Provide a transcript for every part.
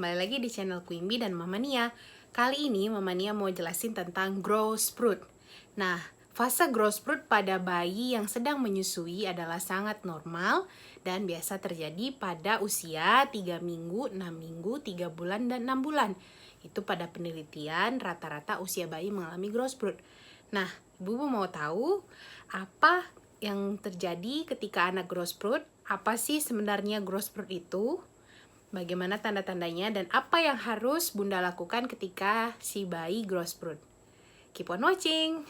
kembali lagi di channel Quimby dan Mama Nia. Kali ini Mama Nia mau jelasin tentang growth spurt. Nah, fase growth spurt pada bayi yang sedang menyusui adalah sangat normal dan biasa terjadi pada usia 3 minggu, 6 minggu, 3 bulan, dan 6 bulan. Itu pada penelitian rata-rata usia bayi mengalami growth spurt. Nah, Ibu mau tahu apa yang terjadi ketika anak growth spurt? Apa sih sebenarnya growth spurt itu? Bagaimana tanda-tandanya dan apa yang harus Bunda lakukan ketika si bayi growth spurt? Keep on watching!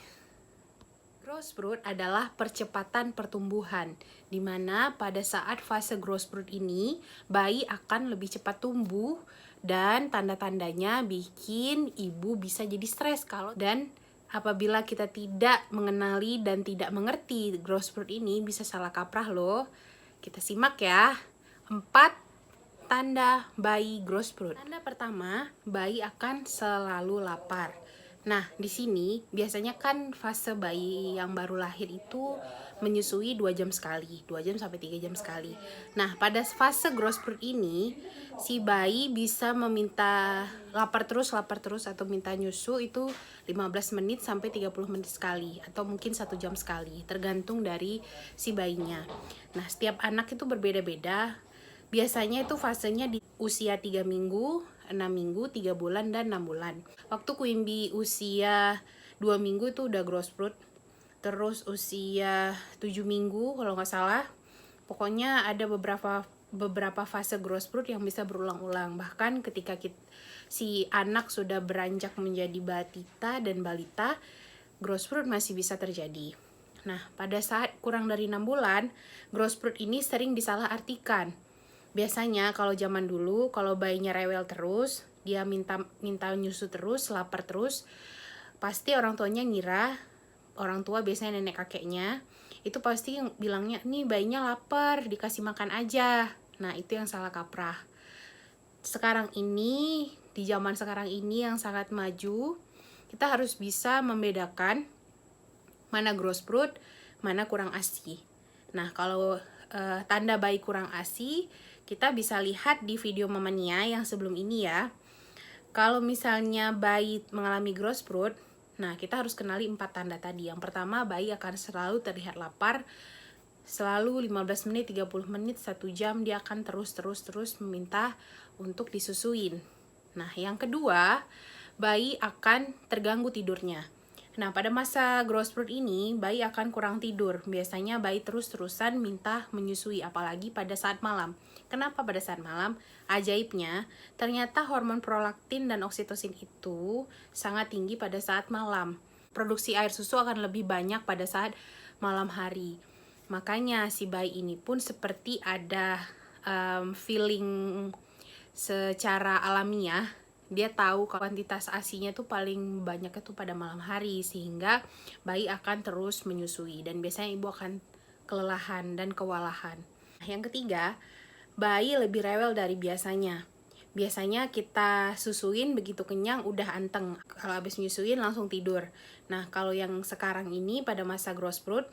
Growth spurt adalah percepatan pertumbuhan, di mana pada saat fase growth spurt ini, bayi akan lebih cepat tumbuh dan tanda-tandanya bikin ibu bisa jadi stres dan apabila kita tidak mengenali dan tidak mengerti growth spurt ini bisa salah kaprah loh. Kita simak ya. 4 tanda bayi growth spurt. Tanda pertama, bayi akan selalu lapar. Nah, di sini biasanya kan fase bayi yang baru lahir itu menyusui 2 jam sekali, 2 jam sampai 3 jam sekali. Nah, pada fase growth spurt ini, si bayi bisa meminta lapar terus atau minta nyusu itu 15 menit sampai 30 menit sekali atau mungkin 1 jam sekali, tergantung dari si bayinya. Nah, setiap anak itu berbeda-beda. Biasanya itu fasenya di usia 3 minggu, 6 minggu, 3 bulan, dan 6 bulan. Waktu Quimby usia 2 minggu itu udah growth spurt. Terus usia 7 minggu kalau nggak salah. Pokoknya ada beberapa fase growth spurt yang bisa berulang-ulang. Bahkan ketika si anak sudah beranjak menjadi batita dan balita, growth spurt masih bisa terjadi. Nah, pada saat kurang dari 6 bulan, growth spurt ini sering disalahartikan. Biasanya kalau zaman dulu, kalau bayinya rewel terus, dia minta nyusu terus, lapar terus, pasti orang tuanya ngira, orang tua biasanya nenek kakeknya, itu pasti bilangnya, nih bayinya lapar, dikasih makan aja. Nah, itu yang salah kaprah. Sekarang ini, di zaman sekarang ini yang sangat maju, kita harus bisa membedakan mana growth spurt, mana kurang ASI. Nah, kalau tanda bayi kurang ASI, kita bisa lihat di video Mama Nia yang sebelum ini ya. Kalau misalnya bayi mengalami growth spurt, nah kita harus kenali 4 tanda tadi. Yang pertama, bayi akan selalu terlihat lapar, selalu 15 menit, 30 menit, 1 jam dia akan terus meminta untuk disusuin. Nah, yang kedua, bayi akan terganggu tidurnya. Nah, pada masa growth spurt ini, bayi akan kurang tidur. Biasanya bayi terus-terusan minta menyusui, apalagi pada saat malam. Kenapa pada saat malam? Ajaibnya, ternyata hormon prolaktin dan oksitosin itu sangat tinggi pada saat malam. Produksi air susu akan lebih banyak pada saat malam hari. Makanya si bayi ini pun seperti ada feeling secara alamiah. Dia tahu kuantitas ASI-nya tuh paling banyaknya tuh pada malam hari, sehingga bayi akan terus menyusui dan biasanya ibu akan kelelahan dan kewalahan. Yang ketiga, bayi lebih rewel dari biasanya. Biasanya kita susuin begitu kenyang udah anteng, kalau habis nyusuin langsung tidur. Nah, kalau yang sekarang ini pada masa growth spurt,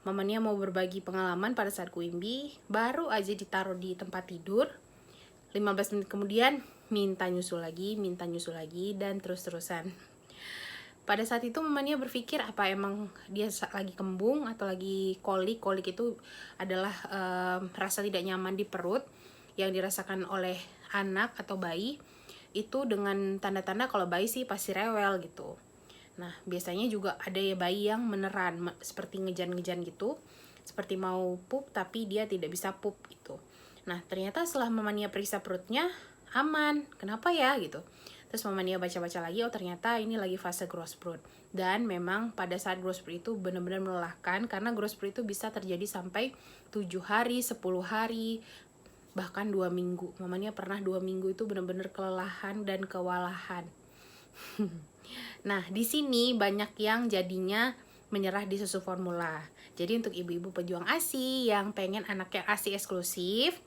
Mama Nia mau berbagi pengalaman pada saat Quimby, baru aja ditaruh di tempat tidur, 15 menit kemudian minta nyusu lagi, dan terus-terusan. Pada saat itu Mama Nia berpikir apa emang dia lagi kembung atau lagi kolik. Kolik itu adalah rasa tidak nyaman di perut yang dirasakan oleh anak atau bayi. Itu dengan tanda-tanda kalau bayi sih pasti rewel gitu. Nah, biasanya juga ada ya bayi yang meneran, seperti ngejan-ngejan gitu, seperti mau pup tapi dia tidak bisa pup gitu. Nah, ternyata setelah Mama Nia periksa perutnya, aman. Kenapa ya gitu. Terus Mama Nia baca-baca lagi, oh ternyata ini lagi fase growth spurt. Dan memang pada saat growth spurt itu benar-benar melelahkan, karena growth spurt itu bisa terjadi sampai 7 hari, 10 hari, bahkan 2 minggu. Mama Nia pernah 2 minggu itu benar-benar kelelahan dan kewalahan. Nah, di sini banyak yang jadinya menyerah di susu formula. Jadi untuk ibu-ibu pejuang ASI yang pengen anaknya ASI eksklusif,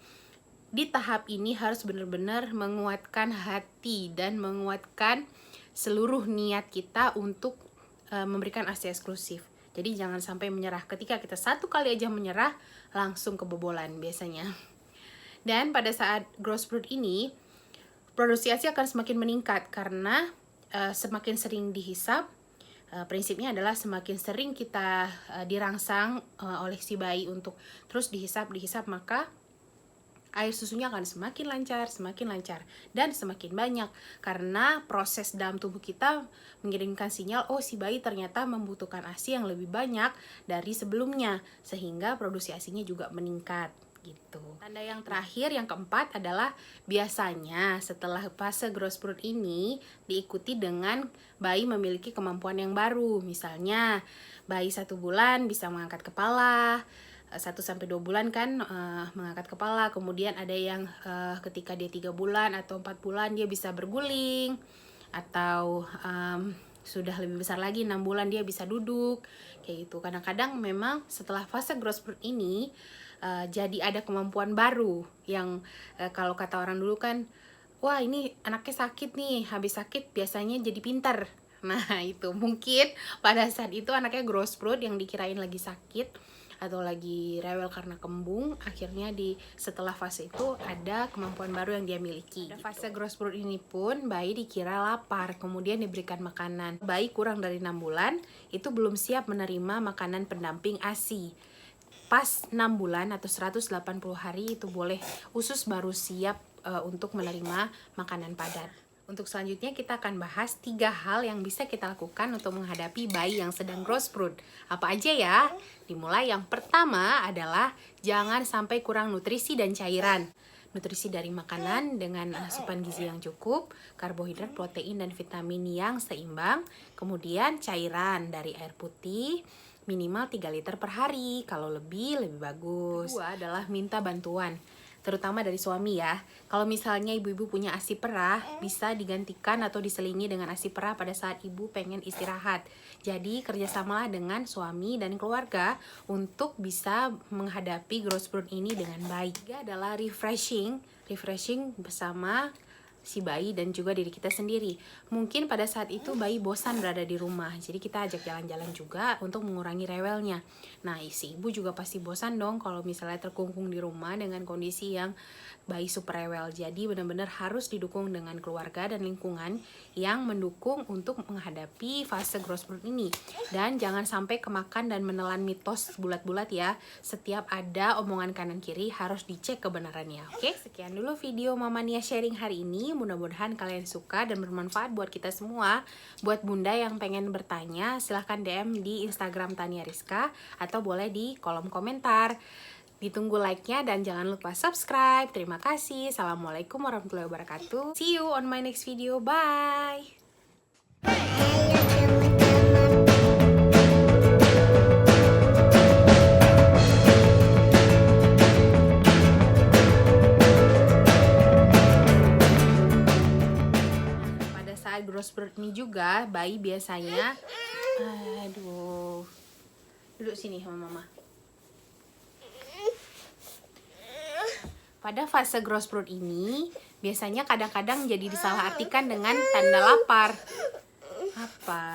di tahap ini harus benar-benar menguatkan hati dan menguatkan seluruh niat kita untuk memberikan ASI eksklusif. Jadi jangan sampai menyerah. Ketika kita satu kali aja menyerah, langsung kebobolan biasanya. Dan pada saat growth spurt ini, produksi ASI akan semakin meningkat karena semakin sering dihisap. Prinsipnya adalah semakin sering kita dirangsang oleh si bayi untuk terus dihisap, maka air susunya akan semakin lancar, dan semakin banyak. Karena proses dalam tubuh kita mengirimkan sinyal, oh si bayi ternyata membutuhkan ASI yang lebih banyak dari sebelumnya, sehingga produksi ASINya juga meningkat. Gitu. Tanda yang terakhir, yang keempat adalah biasanya setelah fase growth spurt ini diikuti dengan bayi memiliki kemampuan yang baru. Misalnya bayi 1 bulan bisa mengangkat kepala, 1-2 bulan kan mengangkat kepala. Kemudian ada yang ketika dia 3 bulan atau 4 bulan dia bisa berguling, atau sudah lebih besar lagi 6 bulan dia bisa duduk kayak gitu. Kadang-kadang memang setelah fase growth spurt ini jadi ada kemampuan baru yang kalau kata orang dulu kan, wah ini anaknya sakit nih, habis sakit biasanya jadi pintar. Nah itu mungkin pada saat itu anaknya growth spurt yang dikirain lagi sakit atau lagi rewel karena kembung, akhirnya setelah fase itu ada kemampuan baru yang dia miliki. Pada fase growth spurt ini pun bayi dikira lapar, kemudian diberikan makanan. Bayi kurang dari 6 bulan itu belum siap menerima makanan pendamping ASI. Pas 6 bulan atau 180 hari itu boleh usus baru siap untuk menerima makanan padat. Untuk selanjutnya kita akan bahas 3 hal yang bisa kita lakukan untuk menghadapi bayi yang sedang growth spurt. Apa aja ya? Dimulai yang pertama adalah jangan sampai kurang nutrisi dan cairan. Nutrisi dari makanan dengan asupan gizi yang cukup, karbohidrat, protein, dan vitamin yang seimbang. Kemudian cairan dari air putih, minimal 3 liter per hari, kalau lebih bagus. Kedua adalah minta bantuan, terutama dari suami ya. Kalau misalnya ibu-ibu punya ASI perah, bisa digantikan atau diselingi dengan ASI perah pada saat ibu pengen istirahat. Jadi kerjasamalah dengan suami dan keluarga untuk bisa menghadapi growth spurt ini dengan baik. Ketiga adalah refreshing bersama si bayi dan juga diri kita sendiri. Mungkin pada saat itu bayi bosan berada di rumah, jadi kita ajak jalan-jalan juga untuk mengurangi rewelnya. Nah, si ibu juga pasti bosan dong kalau misalnya terkungkung di rumah dengan kondisi yang bayi super rewel. Jadi benar-benar harus didukung dengan keluarga dan lingkungan yang mendukung untuk menghadapi fase growth spurt ini. Dan jangan sampai kemakan dan menelan mitos bulat-bulat ya. Setiap ada omongan kanan kiri harus dicek kebenarannya. Oke, sekian dulu video Mama Nia sharing hari ini. Mudah-mudahan kalian suka dan bermanfaat buat kita semua. Buat bunda yang pengen bertanya, silahkan DM di Instagram Tania Rizka atau boleh di kolom komentar. Ditunggu like-nya dan jangan lupa subscribe. Terima kasih. Assalamualaikum warahmatullahi wabarakatuh. See you on my next video. Bye. Pada saat growth spurt ini juga bayi biasanya duduk sini sama mama. Pada fase growth spurt ini, biasanya kadang-kadang jadi disalahartikan dengan tanda lapar. Apa?